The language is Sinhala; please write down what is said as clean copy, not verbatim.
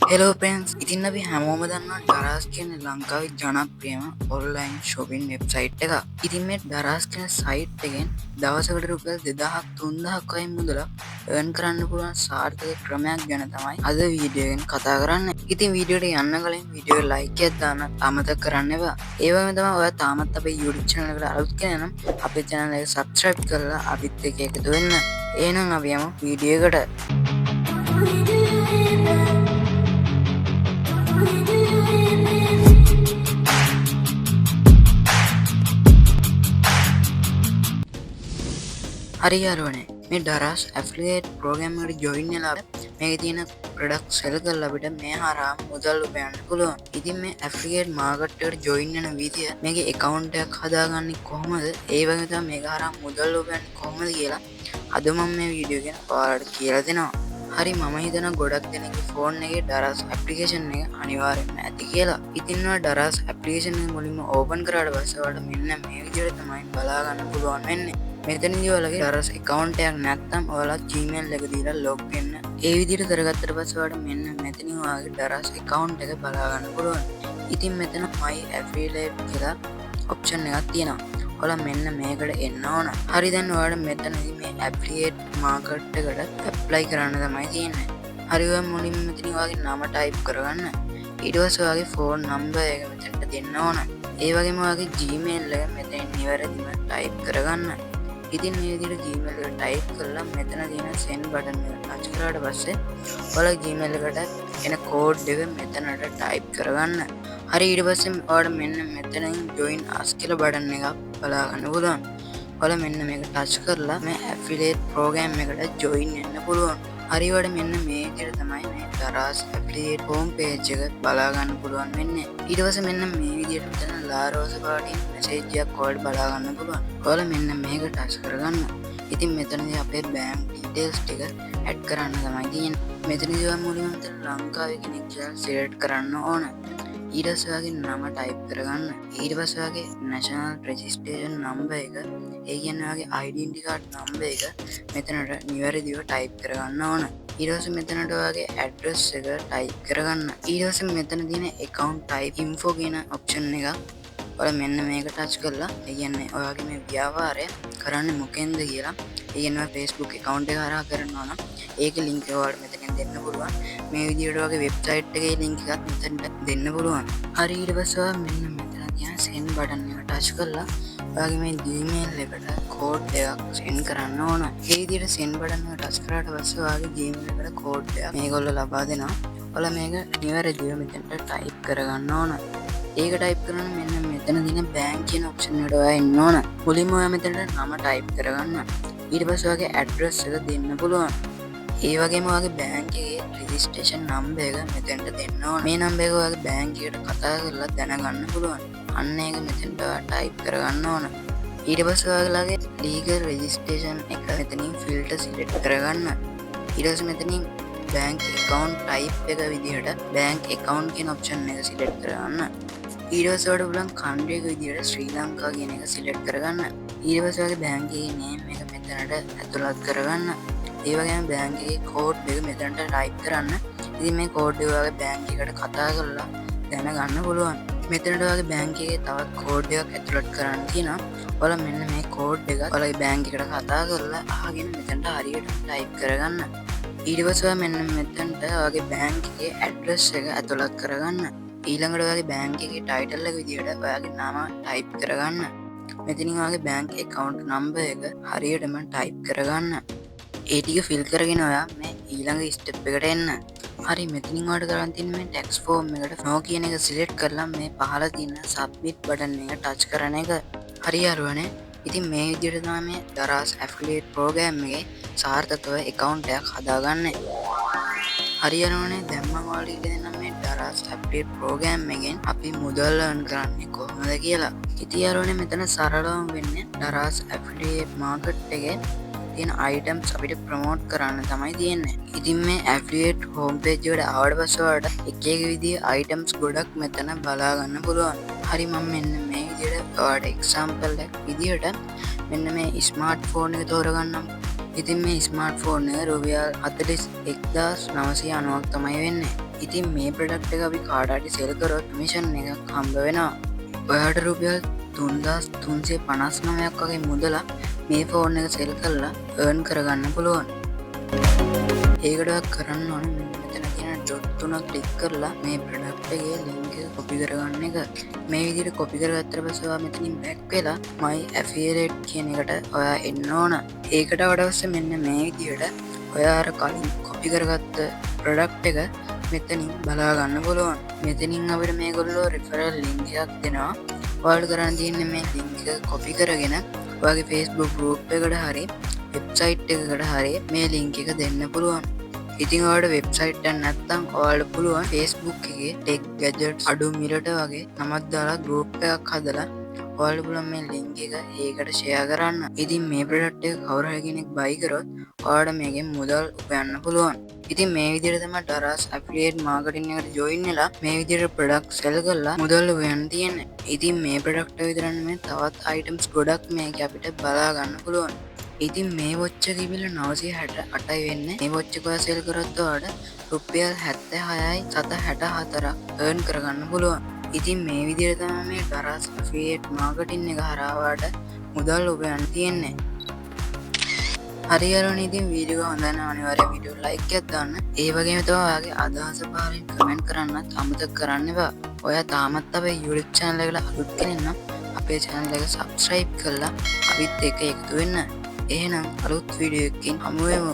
හෙලෝ පෙන්ස් ඉතින් අපි හැමෝම දන්නවා ඩරාස් කියන ලංකාවේ ජනප්‍රියම ඔන්ලයින් ෂොපින් වෙබ්සයිට් එක. ඉතින් මේ ඩරාස් කියන සයිට් එකෙන් දවසකට රුපියල් 2000ක් 3000ක් වගේ මුදලක් earn කරන්න පුළුවන් සාර්ථක ක්‍රමයක් ගැන තමයි අද වීඩියෝ එකෙන් කතා කරන්නේ. ඉතින් වීඩියෝට යන්න කලින් වීඩියෝ එක ලයික් එකක් දාන්න අමතක කරන්න එපා. ඒ වගේම තමයි ඔයා තාමත් අපේ YouTube channel එකට අලුත් කෙනා නම් අපේ channel එක subscribe කරලා අපිත් එක්ක එකතු වෙන්න. එහෙනම් අපි යමු වීඩියෝ එකට. හරි යාළුවනේ මේ ඩරාස් ඇෆිලියේට් ප්‍රෝග්‍රෑම් එකට ජොයින් වෙලා මේකේ තියෙන ප්‍රොඩක්ට් සෙල් කරලා අපිට මේ හරහා මුදල් උපයන්න පුළුවන්. ඉතින් මේ ඇෆිලියේට් මාකට් එකට ජොයින් වෙන විදිය මේකේ account එකක් හදාගන්නේ කොහොමද? ඒ වගේම තමයි මේක හරහා මුදල් උපයන්නේ කොහොමද කියලා අද මම මේ වීඩියෝ එකෙන් ඔයාලට කියලා දෙනවා. හරි මම හිතනවා ගොඩක් දෙනෙක්ගේ ෆෝන් එකේ ඩරාස් ඇප්ලිකේෂන් එක අනිවාර්යෙන්ම ඇති කියලා. ඉතින් ඔයා ඩරාස් ඇප්ලිකේෂන් එක මුලින්ම ඕපන් කරාට පස්සේ ඔයාලට මෙන්න මේ විදිහට තමයි බලා ගන්න පුළුවන් වෙන්නේ. මෙතනදී ඔයාලගේ ඩරාස් account එකක් නැත්නම් ඔයාලා Gmail එක දීලා log වෙන්න. ඒ විදිහට කරගත්තට පස්සේ ඔයාලට මෙන්න මෙතනින් ඔයාගේ ඩරාස් account එක බලා ගන්න පුළුවන්. ඉතින් මෙතන my affiliate කියලා option එකක් තියෙනවා. ඔයාලා මෙන්න මේකට එන්න ඕන. හරි දැන් ඔයාලට මෙතනදී මේ affiliate market එකට apply කරන්න තමයි තියෙන්නේ. හරි ඔයා මුලින්ම මෙතනින් ඔයාගේ නම type කරගන්න. ඊට පස්සේ ඔයාගේ phone number එක මෙතනට දෙන්න ඕන. ඒ වගේම ඔයාගේ Gmail එක මෙතනින් නිවැරදිව type කරගන්න. ඉතින් මේ විදිහට Gmail එක type කරලා මෙතන තියෙන send button එක touch කරාට පස්සේ ඔයාලා Gmail එකට එන code එක මෙතනට type කරගන්න. හරි ඊට පස්සේ ඔයාලට මෙන්න මෙතනින් join us කියලා button එකක් බලා ගන්න පුළුවන්. ඔයාලා මෙන්න මේක touch කරලා මේ affiliate program එකට join වෙන්න පුළුවන්. හරි ඔයාලට මෙන්න මේ විදිහට තමයි මේ ඩරාස් affiliate home page එක බලා ගන්න පුළුවන් වෙන්නේ. ඊට පස්සේ මෙන්න මේ විදිහට මෙතන ලාරෝස පාටින් message එකක් ඔයාලට බලා ගන්න පුළුවන්. ඔයාලා මෙන්න මේක touch කරගන්න. ඉතින් මෙතනදී අපේ bank details ටික add කරන්න තමයි තියෙන්නේ. මෙතනදී ඔයා මුලින්ම මෙතන ලංකාවේ කෙනෙක් කියලා select කරන්න ඕන. ඊට පස්සේ ඔයාගේ නම type කරගන්න. ඊට පස්සේ ඔයාගේ national registration number එක, ඒ කියන්නේ ඔයාගේ identity card number එක මෙතනට නිවැරදිව type කරගන්න ඕන. ඊට පස්සේ මෙතනට ඔයාගේ address එක type කරගන්න. ඊට පස්සේ මෙතන තියෙන account type info කියන option එක ඔයාලා මෙන්න මේක touch කරලා, ඒ කියන්නේ ඔයාගේ මේ ව්‍යාපාරය කරන්නේ මොකෙන්ද කියලා, ඒ කියන්නේ Facebook account එක හරහා කරනවා නම් ඒකේ link එක ඔයාලට මෙතනින් දෙන්න පුළුවන්. මේ විදිහට ඔයාගේ website එකේ link එකක් මෙතනට දෙන්න පුළුවන්. හරි ඊට පස්සේ ඔයා මෙන්න මෙතන තියෙන send button එක touch කරලා ඔයාගේ මේ Gmail එකට code එකක් send කරන්න ඕන. මේ විදිහට send button එක touch කරාට පස්සේ ඔයාගේ Gmail එකට code එකක් මේගොල්ලෝ ලබා දෙනවා. ඔයාලා මේක නිවැරදිව මෙතනට type කරගන්න ඕන. ඒක type කරන මෙන්න මෙතන තියෙන bank කියන option එකට ඔයා එන්න ඕන. මුලින්ම ඔයා මෙතනට නම type කරගන්න. ඊට පස්සේ ඔයාගේ address එක දෙන්න පුළුවන්. ඒ වගේම ඔයාගේ bank එකේ registration number එක මෙතනට දෙන්න ඕන. මේ number එක ඔයාගේ bank එකට කතා කරලා දැනගන්න පුළුවන්. අන්න ඒක මෙතනට ඔයා type කරගන්න ඕන. ඊට පස්සේ ඔයාලගේ legal registration එක මෙතනින් filter select කරගන්න. ඊට පස්සේ මෙතනින් bank account type එක විදිහට bank account කියන option එක select කරගන්න. ඊට පස්සේ ඔයාලට පුළුවන් country එක විදිහට ශ්‍රී ලංකා කියන එක select කරගන්න. ඊට පස්සේ ඔයාගේ bank එකේ name එක මෙතනට ඇතුළත් කරගන්න. ඒ වගේම bank එකේ code එක මෙතනට type කරන්න. ඉතින් මේ code එක ඔයාගේ bank එකට කතා කරලා දැනගන්න පුළුවන්. මෙතනට ඔයාගේ bank එකේ තවත් code එකක් ඇතුළත් කරන්න තියෙනවා. ඔයාලා මෙන්න මේ code එක ඔයාලගේ bank එකට කතා කරලා අහගෙන මෙතනට හරියට type කරගන්න. ඊට පස්සේ ඔයා මෙන්න මෙතනට ඔයාගේ bank එකේ address එක ඇතුළත් කරගන්න. ඊළඟට ඔයාගේ bank එකේ title එක විදිහට ඔයාගේ නම type කරගන්න. මෙතනින් ඔයාගේ bank account number එක හරියටම type කරගන්න. ඒ ටික fill කරගෙන ඔයා මේ ඊළඟ step එකට එන්න. හරි මෙතනින් ඔයාලට කරන් තියෙන මේ tax form එකට no කියන එක select කරලා මේ පහළ තියෙන submit button එක touch කරන එක. හරි යාළුවනේ. ඉතින් මේ විදිහට තමයි මේ ඩරාස් affiliate program එකේ සාර්ථකව account එකක් හදාගන්නේ. හරි යාළුවනේ දැන් මම ඔයාලට දෙන්නම් මේ ඩරාස් affiliate program එකෙන් අපි මුදල් earn කරන්නේ කොහොමද කියලා. ඉතින් යාළුවනේ මෙතන සරලවම වෙන්නේ ඩරාස් affiliate market එකේ තියෙන items අපිට promote කරන්න තමයි තියෙන්නේ. ඉතින් මේ affiliate home page එකට ආවට පස්සේ ඔයාලට එක එක විදිහේ items ගොඩක් මෙතන බලා ගන්න පුළුවන්. හරි මම මෙන්න මේ විදිහට ඔයාලට example එකක් විදිහට මෙන්න මේ smartphone එක තෝරගන්නම්. ඉතින් මේ ස්මාර්ට්ෆෝන් එක රුපියල් 41990ක් තමයි වෙන්නේ. ඉතින් මේ ප්‍රොඩක්ට් එක අපි කාටට සෙල් කරොත් කමිෂන් එකක් හම්බ වෙනවා. ඔයාට රුපියල් 3359ක් වගේ මුදලක් මේ ෆෝන් එක සෙල් කරලා earn කරගන්න පුළුවන්. ඒකටවත් කරන්න ඕන මෙතන තියෙන ඩොට් තුනක් ක්ලික් කරලා මේ ප්‍රොඩක්ට් එකේ ලින්ක් එක කොපි කරගන්න එක. මේ විදිහට කොපි කරගත්තට පස්සේ ඔයා මෙතනින් බෑක් වෙලා my affiliate කියන එකට ඔයා එන්න ඕන. ඒකට වඩා මෙන්න මේ විදිහට ඔයා අර කලින් කොපි කරගත්ත ප්‍රොඩක්ට් එක මෙතනින් බලා ගන්න පුළුවන්. මෙතනින් අපිට මේගොල්ලෝ referral link එකක් දෙනවා. ඔයාලට කරන්න තියෙන්නේ මේ link එක කොපි කරගෙන ඔයාගේ Facebook group එකට හරි වෙබ්සයිට් එකකට හරි මේ link එක දෙන්න පුළුවන්. ඉතින් ඔයාලට වෙබ්සයිට් එකක් නැත්නම් ඔයාලට පුළුවන් Facebook එකේ tech gadgets අඩු මිලට වගේ නමක් දාලා group එකක් හදලා ඔයාලට පුළුවන් මේ link එක ඒකට share කරන්න. ඉතින් මේ product එක කවුරු හරි කෙනෙක් buy කරොත් ඔයාලට මේකෙන් මුදල් උපයන්න පුළුවන්. ඉතින් මේ විදිහට තමයි ඩරාස් affiliate marketing එකට join වෙලා මේ විදිහට product sell කරලා මුදල් උපයන්න තියෙන්නේ. ඉතින් මේ product එක විතරක් නෙමෙයි තවත් items ගොඩක් මේක අපිට බලා ගන්න පුළුවන්. ඉතින් මේ watch එක කිව්වල 968යි වෙන්නේ. මේ watch එක sell කරොත් ඔයාලට රුපියල් 76යි 764ක් earn කරගන්න පුළුවන්. ඉතින් මේ විදිහට තමයි මේ ඩරාස් affiliate marketing එක හරහා ඔයාලට මුදල් උපයන්න තියෙන්නේ. හරියරන ඉතින් වීඩියෝ එක හොඳ නම් අනිවාර්යෙන් වීඩියෝ ලයික් එකක් දාන්න. ඒ වගේම තමයි ඔයාගේ අදහස පහලින් කමෙන්ට් කරන්නත් අමතක කරන්න එපා. ඔයා තාමත් අපේ YouTube channel එකට අලුත් කෙනෙක් නම් අපේ channel එක subscribe කරලා අපිත් එක්ක එකතු වෙන්න. එහෙනම් අලුත් වීඩියෝ එකකින් හමු වෙමු.